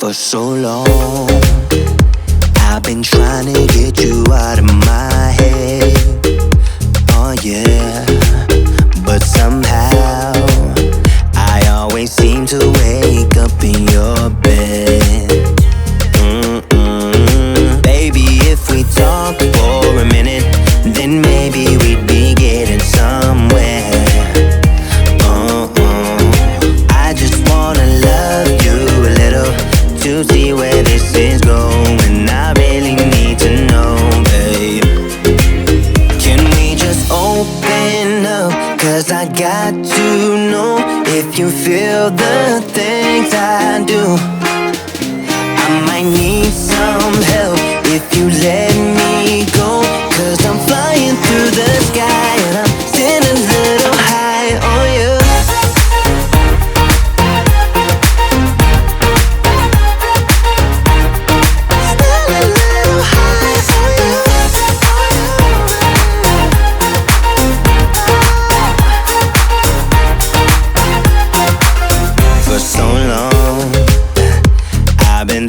For so long, I've been trying to get you out of my head. Oh yeah, but somehow I always seem to wake up in your bed. Baby, if we talk for a minute, then maybe we'd be getting somewhere. I just wanna love you a little to see where this is going. I really need to know, babe. Can we just open up? 'Cause I got to know if you feel the things I do. I might need some help if you let me go. 'Cause I'm flying through the sky and I'm sitting a little high on you.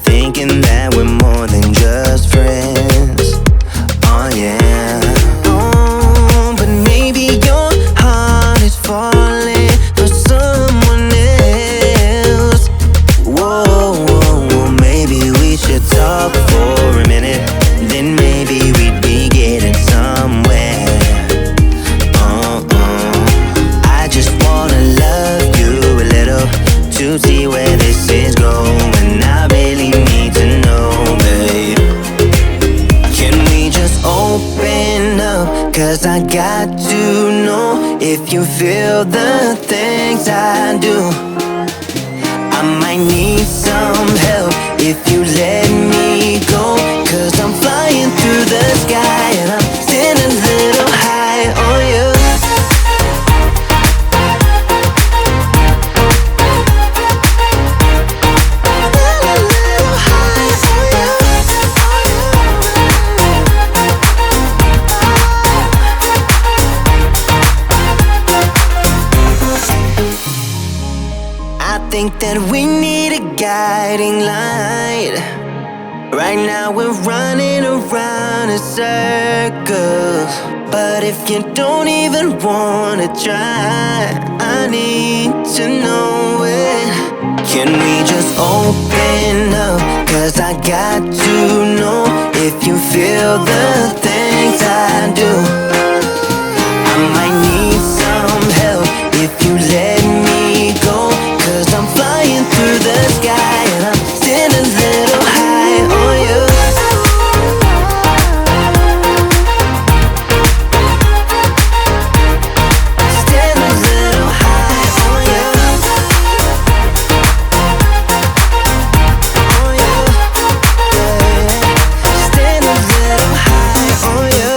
Thinking that we're more than just friends. Oh yeah. Oh, but maybe your heart is falling for someone else. Whoa, whoa, whoa. Maybe we should talk for a minute, then maybe we'd be getting somewhere. I just wanna love you a little to see where this is going. I really need to know, babe. Can we just open up? 'Cause I got to know if you feel the things I do. I might need some help if you let me go. 'Cause I'm flying through the sky and I'm sitting a little high on you. I think that we need a guiding light. Right now we're running around in circles. But if you don't even wanna try, I need to know it. Can we just open up? 'Cause I got to know if you feel the things I do. I might need some help if you let me go. 'Cause I'm flying through the sky and I'm sitting a little high on you. Stand a little high on you. On you, yeah. Stand a little high on you.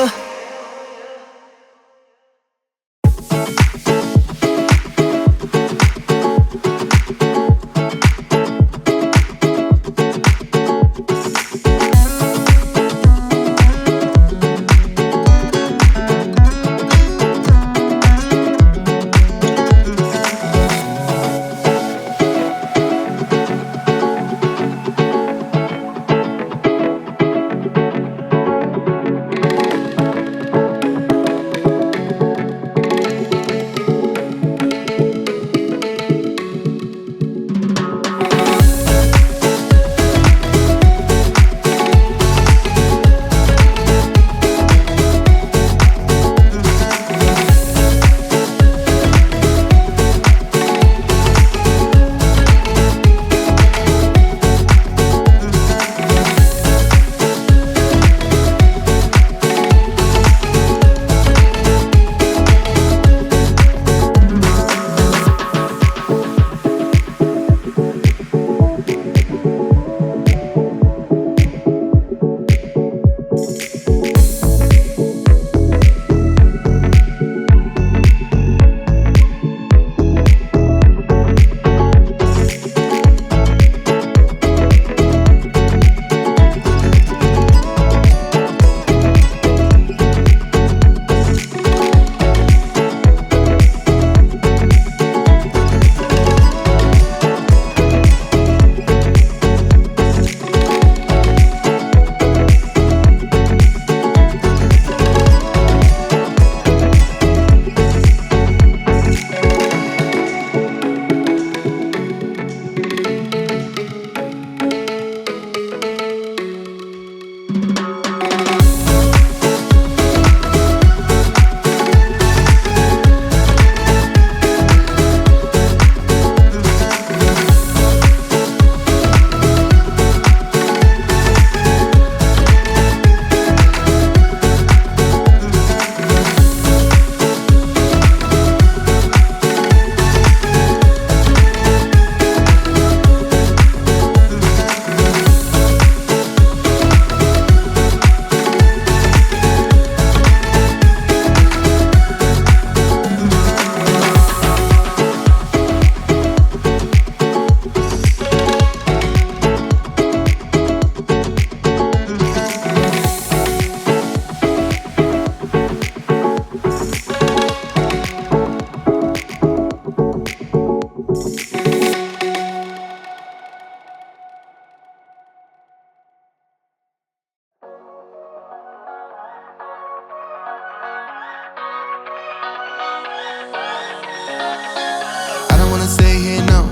wanna stay here, no.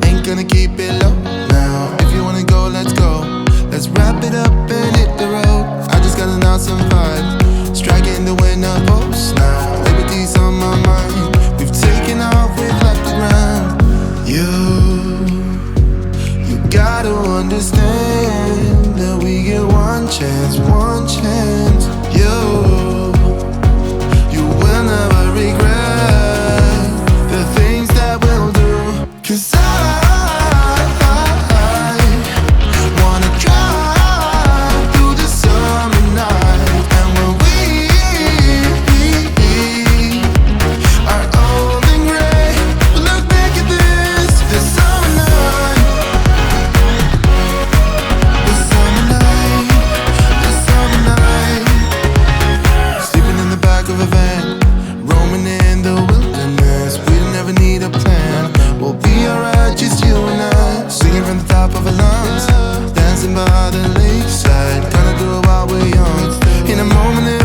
Ain't gonna keep it low now. If you wanna go, let's go. Let's wrap it up and hit the road. I just got an awesome vibe, striking the winner post now. Liberty's on my mind. We've taken off, we've left the ground. You gotta understand that we get one chance, one chance. You will never regret the things that we'll do. 'Cause I wanna drive through the summer night. And when we are old and gray, we'll look back at this summer night. This summer night, this summer night. Sleeping in the back of a van, roaming in the wilderness. We'll never need a plan, we'll be alright, just you and I. Singing from the top of our lungs, dancing by the lakeside. Gonna do it while we're young, in a moment